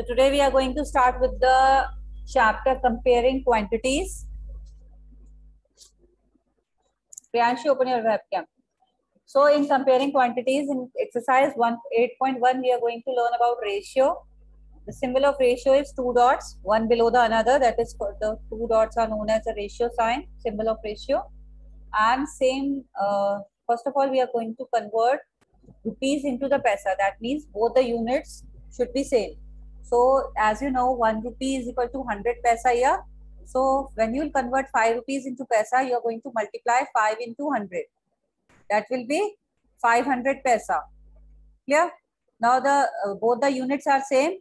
So today we are going to start with the chapter comparing quantities. Priyanshu, open your webcam. So in comparing quantities in exercise 8.1, we are going to learn about ratio. The symbol of ratio is two dots, one below the another. That is, the two dots are known as a ratio sign, symbol of ratio. And same, first of all, we are going to convert rupees into the paisa. That means both the units should be same. So as you know, 1 rupee is equal to 100 paisa here. So when you convert 5 rupees into paisa, you are going to multiply 5 into 100. That will be 500 paisa. Clear? Now the both the units are same.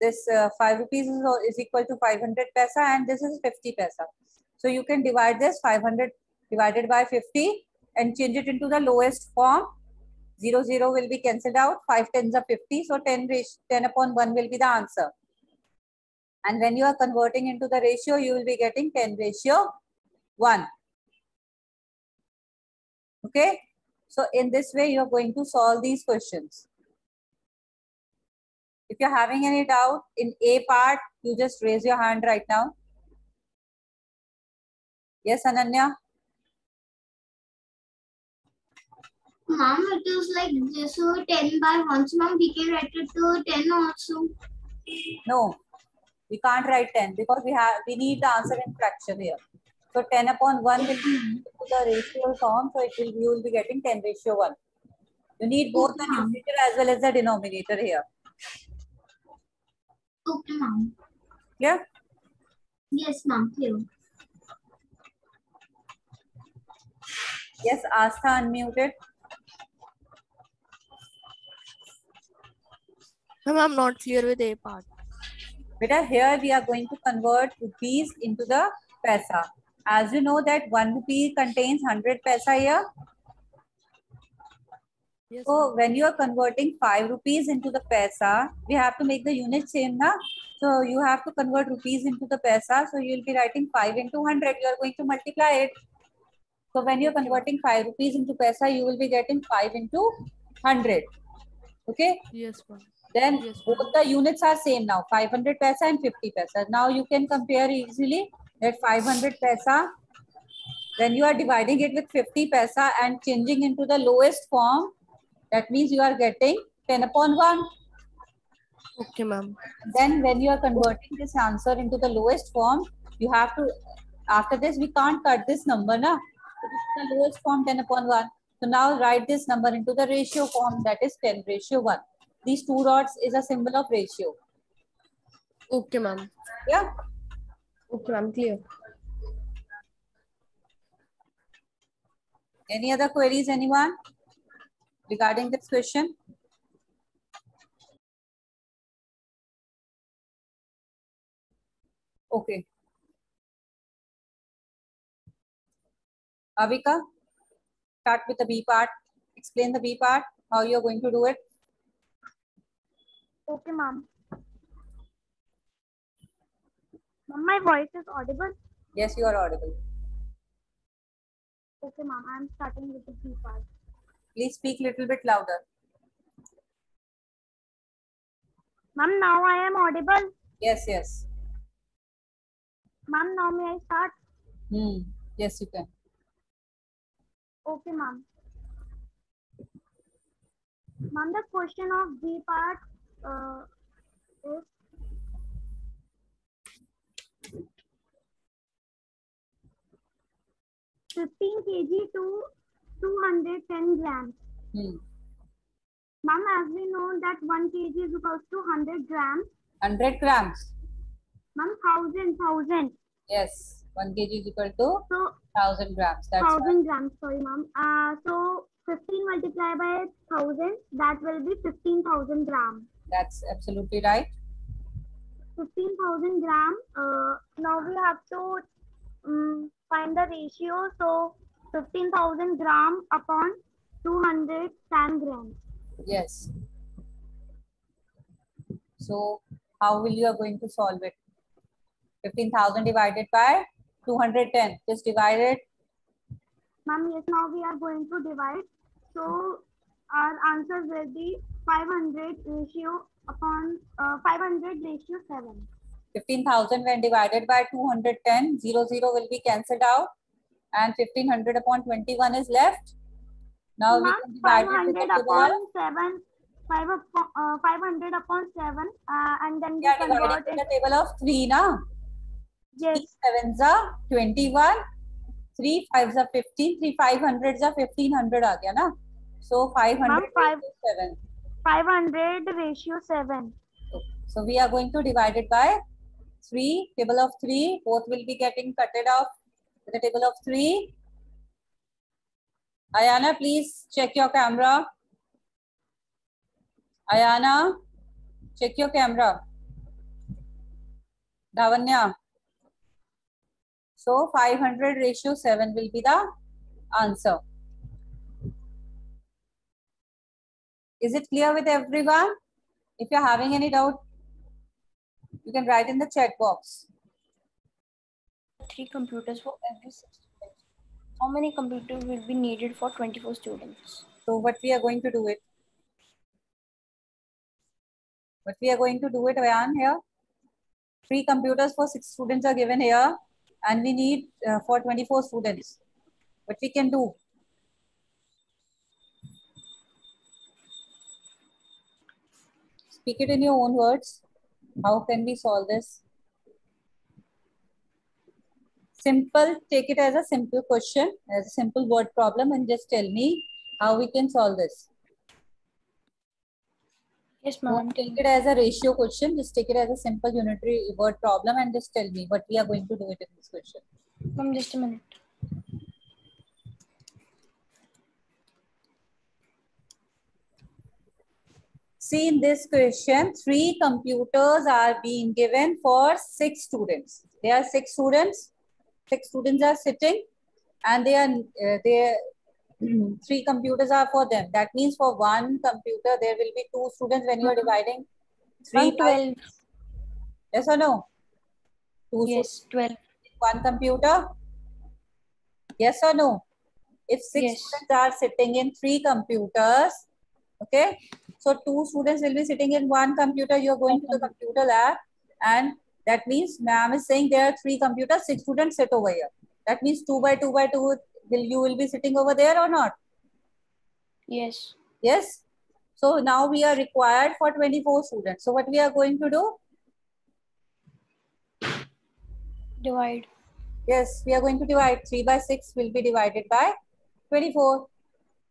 This 5 rupees is equal to 500 paisa and this is 50 paisa. So you can divide this 500 divided by 50 and change it into the lowest form. 0, 0 will be cancelled out. 5 tens are 50. So 10 upon 1 will be the answer. And when you are converting into the ratio, you will be getting 10 ratio 1. Okay. So in this way, you are going to solve these questions. If you're having any doubt in A part, you just raise your hand right now. Yes, Ananya? Mom, it is like this, so 10 by 1. So, mom, we can write it to 10 also. No, we can't write 10 because we need the answer in fraction here. So 10 upon 1 will be the ratio form. So you will be getting 10 ratio 1. You need both the numerator as well as the denominator here. Okay, mom. Clear? Yes, mom, clear. Yes, Astha unmuted. Ma'am, I'm not clear with A part. Beta, here we are going to convert rupees into the paisa. As you know that 1 rupee contains 100 paisa here. Yes, So when you are converting 5 rupees into the paisa, we have to make the unit same na. So you have to convert rupees into the paisa. So you will be writing 5 into 100. You are going to multiply it. So when you are converting 5 rupees into paisa, you will be getting 5 into 100. Okay. yes, ma'am. Then Yes, both the units are same now, 500 paisa and 50 paisa. Now you can compare easily that 500 paisa, when you are dividing it with 50 paisa and changing into the lowest form, that means you are getting 10 upon 1. Okay, ma'am. Then when you are converting this answer into the lowest form, you have to, after this, we can't cut this number, na? So this is the lowest form, 10 upon 1. So now write this number into the ratio form, that is 10 ratio 1. These two dots is a symbol of ratio. Okay, ma'am. Yeah. Okay, ma'am, clear. Any other queries, anyone, regarding this question? Okay. Avika, start with the B part. Explain the B part, how you are going to do it. Okay, mom. Mom, my voice is audible? Yes, you are audible. Okay, mom. I am starting with the B part. Please speak little bit louder. Mom, now I am audible. Yes, yes. Mom, now may I start? Yes, you can. Okay, mom. Mom, the question of B part is 15 kg to 210 grams. Mom, as we know that 1 kg is equals to 100 grams. 100 grams. Mom, 1000. Yes, 1 kg is equal to 1000 grams. That's 1000 grams, sorry, mom. So 15 multiplied by 1000, that will be 15,000 grams. That's absolutely right. 15,000 grams. Now we have to find the ratio. So 15,000 grams upon 210 grams. Yes. So how will you are going to solve it? 15,000 divided by 210. Just divide it. Ma'am, yes, now we are going to divide. So our answer will be 500 ratio upon 500 ratio 7. 15,000 when divided by 210, 0 will be cancelled out, and 1500 upon 21 is left. Now we can divide it with the 500 table upon of 7, 500 upon 7, and then we yeah, divided convert with it. the table of 3 na. Yes. 3 sevens are 21, 3 fives are 15, 3 500s are 1500 आ गया ना. So 500 Ma'am, ratio 7. 500 ratio 7. So we are going to divide it by 3, table of 3, both will be getting cutted off with the table of 3. Ayana, please check your camera. Ayana, check your camera. Davanya. So 500 ratio 7 will be the answer. Is it clear with everyone? If you're having any doubt, you can write in the chat box. 3 computers for every 6 students. How many computers will be needed for 24 students? So what we are going to do it? What we are going to do it, Ayan, here? 3 computers for 6 students are given here, and we need for 24 students. What we can do? Speak it in your own words. How can we solve this? Simple, take it as a simple question, as a simple word problem, and just tell me how we can solve this. Yes, ma'am. Don't take it as a ratio question, just take it as a simple unitary word problem and just tell me what we are going to do it in this question. Ma'am, just a minute. See, in this question, 3 computers are being given for 6 students. There are 6 students. 6 students are sitting, and they 3 computers are for them. That means for one computer, there will be 2 students when you are dividing 3 Ma'am, 12. Yes or no? 2 Yes, 12. one computer. Yes or no? If 6 Yes. students are sitting in 3 computers, okay, so 2 students will be sitting in one computer. You are going to the computer lab, and that means ma'am is saying there are 3 computers, 6 students sit over here. That means 2 by 2 by 2 you will be sitting over there or not? Yes. Yes. So now we are required for 24 students. So what we are going to do? Divide. Yes, we are going to divide. 3 by 6 will be divided by 24.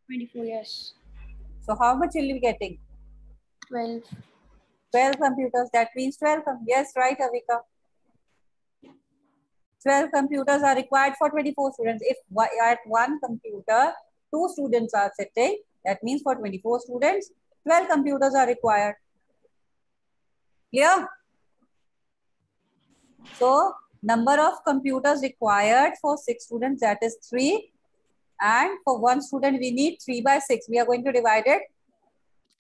24, yes. So how much will you be getting? 12. 12 computers. That means 12. Yes, right, Avika. 12 computers are required for 24 students. If at one computer, 2 students are sitting, that means for 24 students, 12 computers are required. Clear? So, number of computers required for 6 students, that is 3. And for one student, we need 3 by 6. We are going to divide it.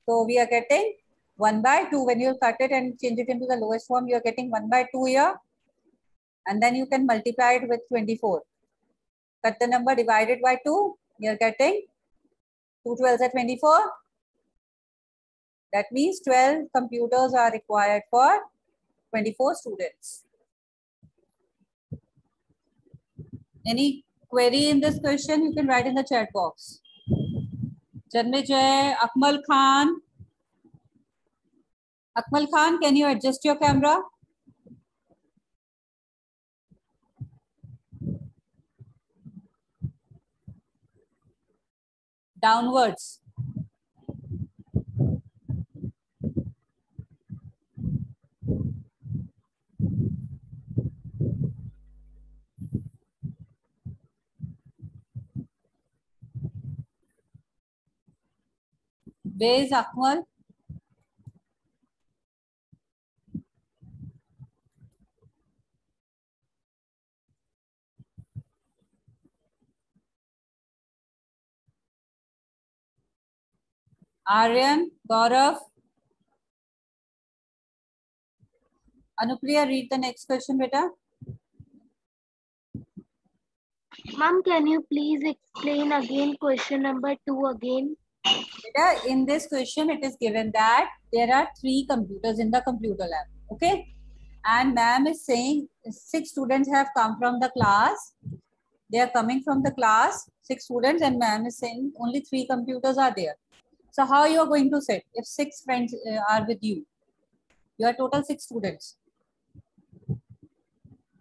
So, we are getting 1 by 2. When you cut it and change it into the lowest form, you are getting 1 by 2 here. And then you can multiply it with 24. Cut the number divided by 2. You are getting 2 12s are 24. That means 12 computers are required for 24 students. Any query in this question, you can write in the chat box. Janmijay, Akmal Khan. Akmal Khan, can you adjust your camera? Downwards. Where is Akmal? Aryan, Gaurav. Anupriya, read the next question, beta. Ma'am, can you please explain again question number 2 again? In this question, it is given that there are 3 computers in the computer lab. Okay. And ma'am is saying 6 students have come from the class. They are coming from the class, 6 students, and ma'am is saying only 3 computers are there. So how you are going to sit if 6 friends are with you? You are total 6 students.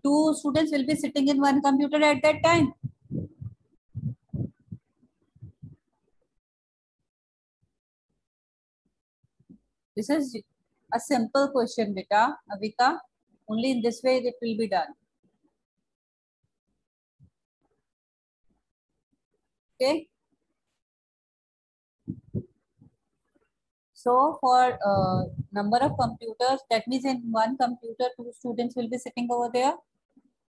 2 students will be sitting in one computer at that time. This is a simple question, beta, Avika. Only in this way it will be done. Okay. So for number of computers, that means in one computer, 2 students will be sitting over there.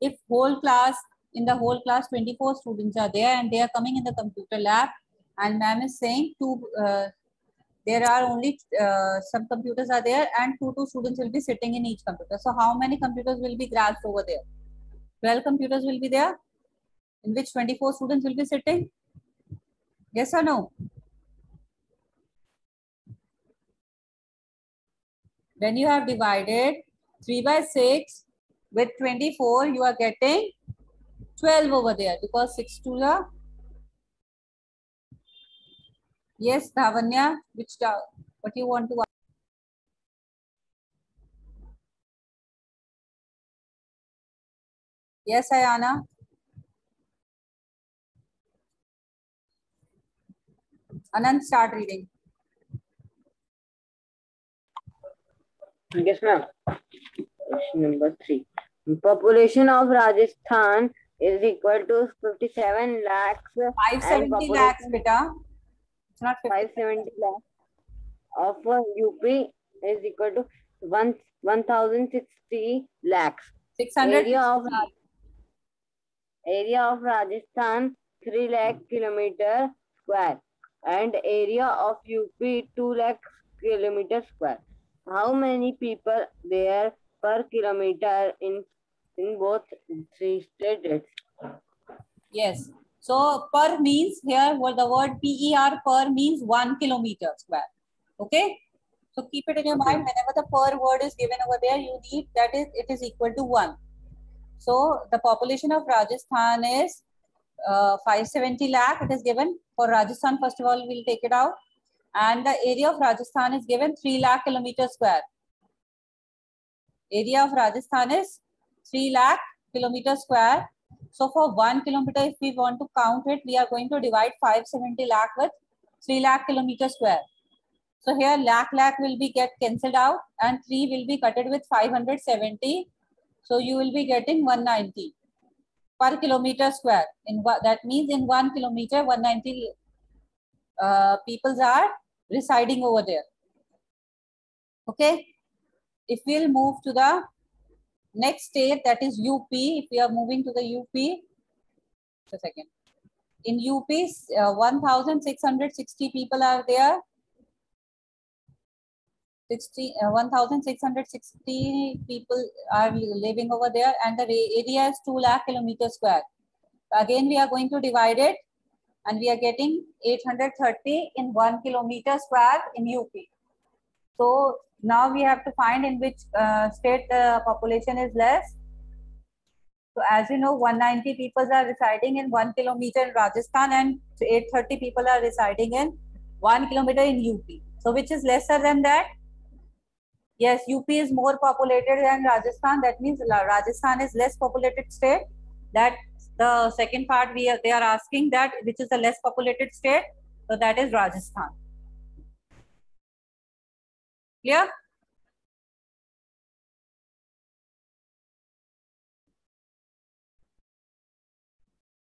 If whole class, in the whole class, 24 students are there and they are coming in the computer lab, and ma'am is saying there are only some computers are there and 2 students will be sitting in each computer. So how many computers will be grasped over there? 12 computers will be there, in which 24 students will be sitting. Yes or no? When you have divided 3 by 6 with 24, you are getting 12 over there because 6 to the. Yes, Dhavanya, what you want to ask? Yes, Ayana. Anand, start reading. Yes, ma'am. Question number 3. Population of Rajasthan is equal to 57 lakhs. 570 lakhs, beta. It's not 570 lakhs. Of UP is equal to 1060 lakhs. 600. Area of Rajasthan 3 lakh kilometer square and area of UP 2 lakh kilometer square. How many people there per kilometer in both 3 states? Yes. So per means here what the word PER per means 1 kilometer square. Okay. So keep it in your mind. Whenever the per word is given over there, you need that is it is equal to 1. So the population of Rajasthan is 570 lakh. It is given for Rajasthan. First of all, we'll take it out. And the area of Rajasthan is given 3 lakh kilometer square. Area of Rajasthan is 3 lakh kilometer square. So for 1 kilometer, if we want to count it, we are going to divide 570 lakh with 3 lakh kilometer square. So here lakh will be get cancelled out and 3 will be cutted with 570. So you will be getting 190 per kilometer square. That means in 1 kilometer, 190 peoples are residing over there. Okay. If we'll move to the next state, that is UP. If we are moving to the UP, just a second. In UP, 1,660 people are there. 1,660 people are living over there, and the area is 2 lakh kilometer square. Again, we are going to divide it, and we are getting 830 in 1 kilometer square in UP. So now we have to find in which state the population is less. So as you know, 190 people are residing in 1 kilometer in Rajasthan and 830 people are residing in 1 kilometer in UP. So which is lesser than that? Yes, UP is more populated than Rajasthan. That means Rajasthan is less populated state. That the second part they are asking that which is the less populated state. So that is Rajasthan. Clear?